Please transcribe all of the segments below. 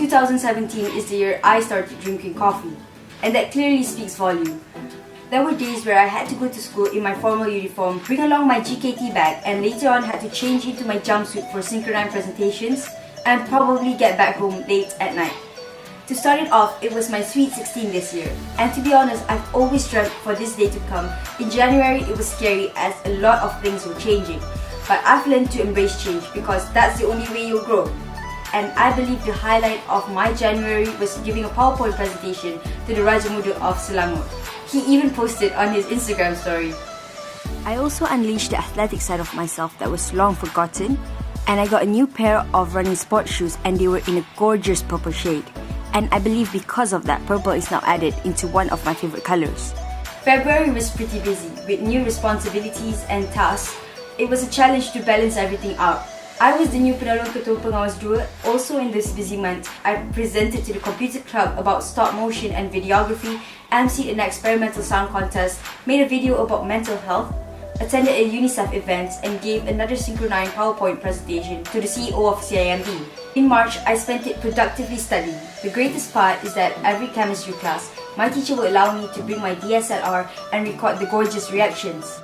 2017 is the year I started drinking coffee, and that clearly speaks volume. There were days where I had to go to school in my formal uniform, bring along my GKT bag, and later on had to change into my jumpsuit for synchronized presentations, and probably get back home late at night. To start it off, it was my sweet 16 this year, and to be honest, I've always dreamt for this day to come. In January, it was scary as a lot of things were changing, but I've learned to embrace change because that's the only way you'll grow. And I believe the highlight of my January was giving a PowerPoint presentation to the Raja Muda of Selangor. He even posted on his Instagram story. I also unleashed the athletic side of myself that was long forgotten, and I got a new pair of running sports shoes, and they were in a gorgeous purple shade. And I believe because of that, purple is now added into one of my favorite colors. February was pretty busy with new responsibilities and tasks. It was a challenge to balance everything out. I was the new Penalon Ketua Pengawas 2. Also in this busy month, I presented to the computer club about stop motion and videography, emceed an experimental sound contest, made a video about mental health, attended a UNICEF event, and gave another synchronized PowerPoint presentation to the CEO of CIMB. In March, I spent it productively studying. The greatest part is that every chemistry class, my teacher would allow me to bring my DSLR and record the gorgeous reactions.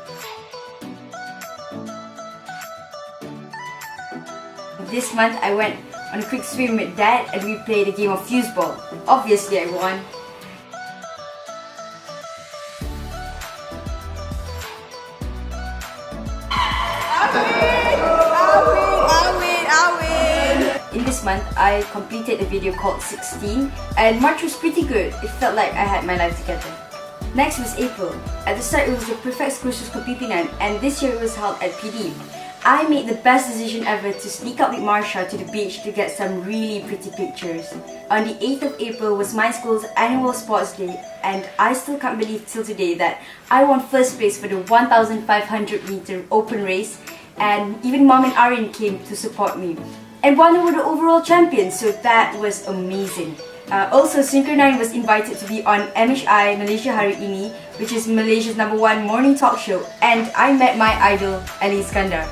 This month, I went on a quick swim with Dad and we played a game of foosball. Obviously, I won. In this month, I completed a video called 16 and March was pretty good. It felt like I had my life together. Next was April. At the start, it was the Prefects Kursus Kepimpinan, and this year it was held at PD. I made the best decision ever to sneak out with Marsha to the beach to get some really pretty pictures. On the 8th of April was my school's annual sports day, and I still can't believe till today that I won first place for the 1,500 meter open race, and even Mom and Arin came to support me. And won over the overall champions, so that was amazing. Also, Synchro 9 was invited to be on MHI Malaysia Hari Ini, which is Malaysia's #1 morning talk show, and I met my idol, Ali Iskandar.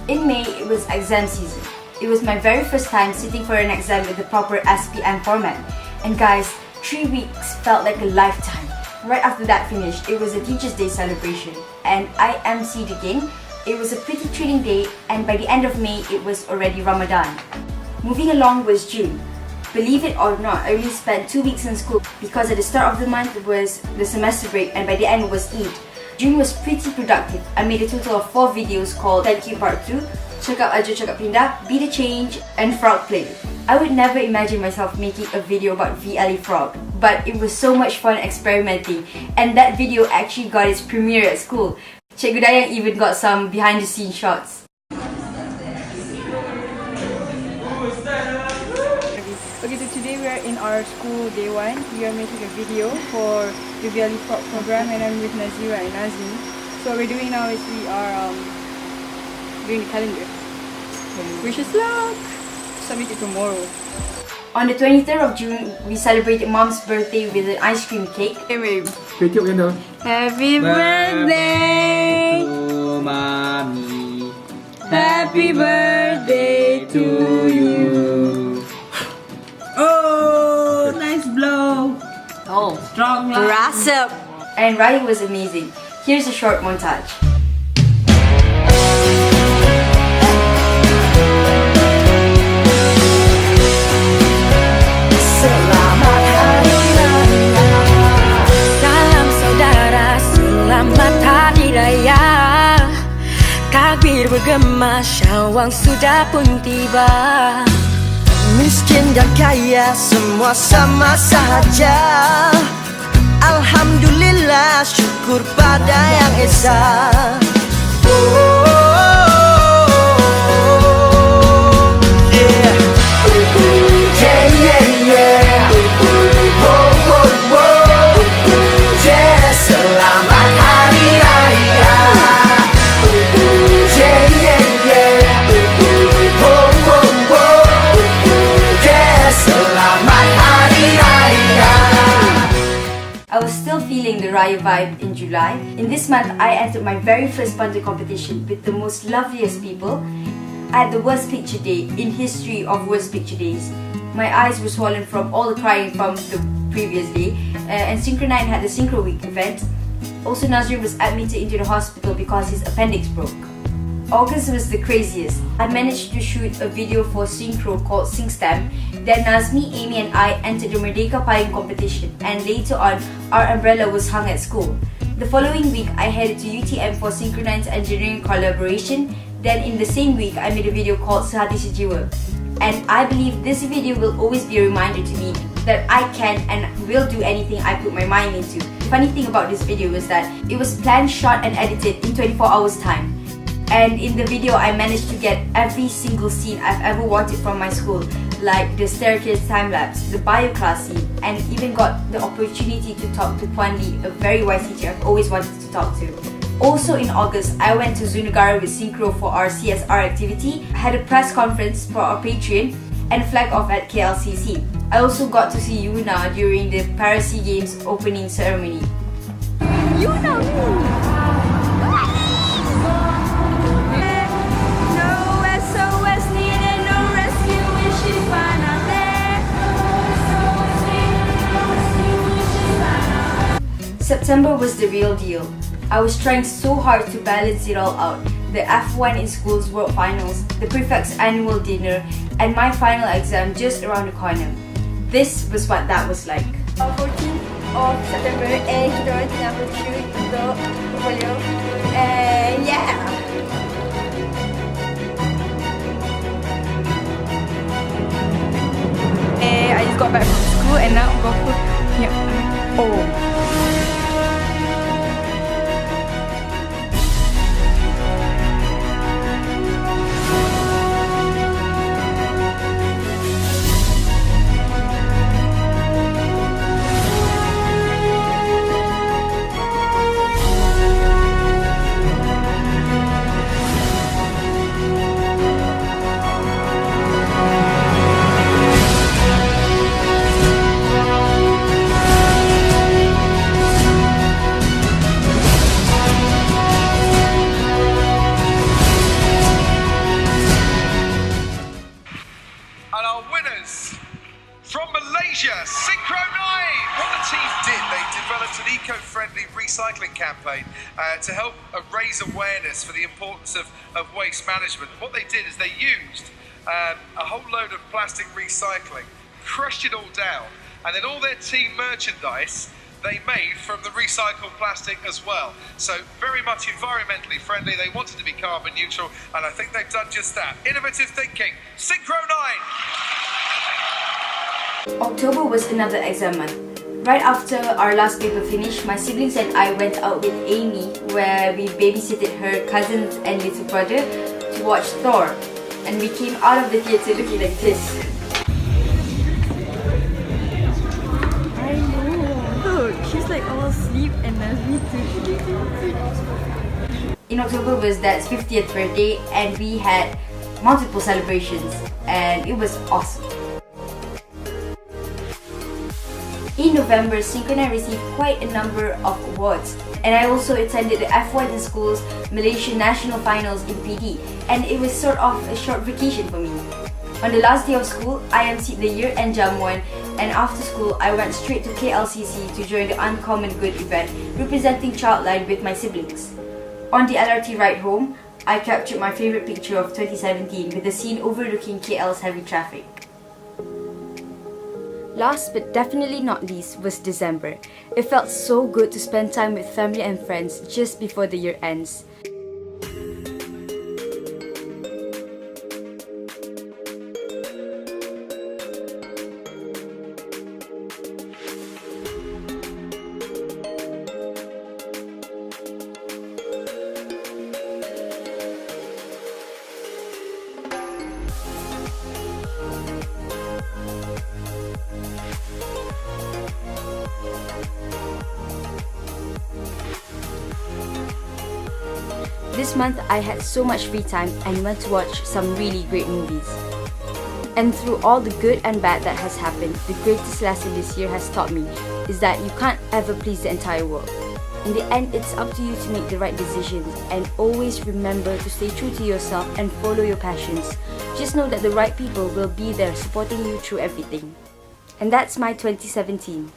In May, it was exam season. It was my very first time sitting for an exam with the proper SPM format. And guys, 3 weeks felt like a lifetime. Right after that finished, it was a Teachers' Day celebration, and I emceed again. It was a pretty thrilling day, and by the end of May, it was already Ramadan. Moving along was June. Believe it or not, I only spent 2 weeks in school because at the start of the month was the semester break, and by the end was Eid. June was pretty productive. I made a total of 4 videos called Thank You Part 2, Cakap Aja Cakap Pindah, Be The Change, and Frog Play. I would never imagine myself making a video about VLE Frog, but it was so much fun experimenting, and that video actually got its premiere at school. Cikgu Dayang even got some behind the scenes shots. Okay, so today we are in our school day 1. We are making a video for the VLE Frog program, and I'm with Nazira and Nazmi. So what we're doing now is we are doing the calendar. Wish us luck! Submit it tomorrow. On the 23rd of June, we celebrated Mom's birthday with an ice cream cake. Hey babe. Happy birthday to Mommy. Happy birthday to you. Oh, nice blow. Oh, Strong line. brass up. And Raya was amazing. Here's a short montage. Selamat Hari Raya, salam saudara, selamat Hari Raya. Takbir bergema, Syawal sudah pun tiba. Miskin dan kaya semua sama sahaja. Alhamdulillah, syukur pada Yang Esa. Selamat Hari Raya. Selamat Hari Raya. I was still feeling the Raya vibe in July. In this month, I entered my very first bundle competition with the most loveliest people. I had the worst picture day in history of worst picture days. My eyes were swollen from all the crying from the previous day, and Synchro 9 had the Synchro Week event. Also, Nazir was admitted into the hospital because his appendix broke. August was the craziest. I managed to shoot a video for Synchro called SingStem. Then Nazmi, Amy and I entered the Merdeka Payung competition, and later on, our umbrella was hung at school. The following week, I headed to UTM for Synchro 9's engineering collaboration. Then in the same week, I made a video called Sehati Sejiwa. And I believe this video will always be a reminder to me that I can and will do anything I put my mind into. The funny thing about this video is that it was planned, shot and edited in 24 hours time. And in the video, I managed to get every single scene I've ever wanted from my school, like the staircase time-lapse, the bio class scene, and even got the opportunity to talk to Puan Lee, a very wise teacher I've always wanted to talk to. Also in August, I went to Zunagara with Synchro for our CSR activity, had a press conference for our Patreon, and flag off at KLCC. I also got to see Yuna during the Parasi Games opening ceremony. Yuna! No SOS needed, no rescue when she's final there. September was the real deal. I was trying so hard to balance it all out. The F1 in school's world finals, the prefect's annual dinner, and my final exam just around the corner. This was what that was like. 14th of September, and kita orang tengah shoot untuk portfolio. And yeah! I just got back from school and now go for And our winners from Malaysia, Synchro 9! What the team did, they developed an eco-friendly recycling campaign to help raise awareness for the importance of waste management. What they did is they used a whole load of plastic recycling, crushed it all down, and then all their team merchandise they made from the recycled plastic as well. So very much environmentally friendly. They wanted to be carbon neutral, and I think they've done just that. Innovative thinking. Synchro 9! October was another exam month. Right after our last paper finished, my siblings and I went out with Amy, where we babysitted her cousins and little brother to watch Thor. And we came out of the theatre looking like this. she's like all asleep and Nazmi too. In October was Dad's 50th birthday, and we had multiple celebrations, and it was awesome. In November, Synchro 9 received quite a number of awards, and I also attended the F1 in School's Malaysian National Finals in PD, and it was sort of a short vacation for me. On the last day of school, I emceed the year-end Jamuan, and after school, I went straight to KLCC to join the Uncommon Good event representing Childline with my siblings. On the LRT ride home, I captured my favorite picture of 2017 with the scene overlooking KL's heavy traffic. Last but definitely not least was December. It felt so good to spend time with family and friends just before the year ends. This month, I had so much free time and went to watch some really great movies. And through all the good and bad that has happened, the greatest lesson this year has taught me is that you can't ever please the entire world. In the end, it's up to you to make the right decisions, and always remember to stay true to yourself and follow your passions. Just know that the right people will be there supporting you through everything. And that's my 2017.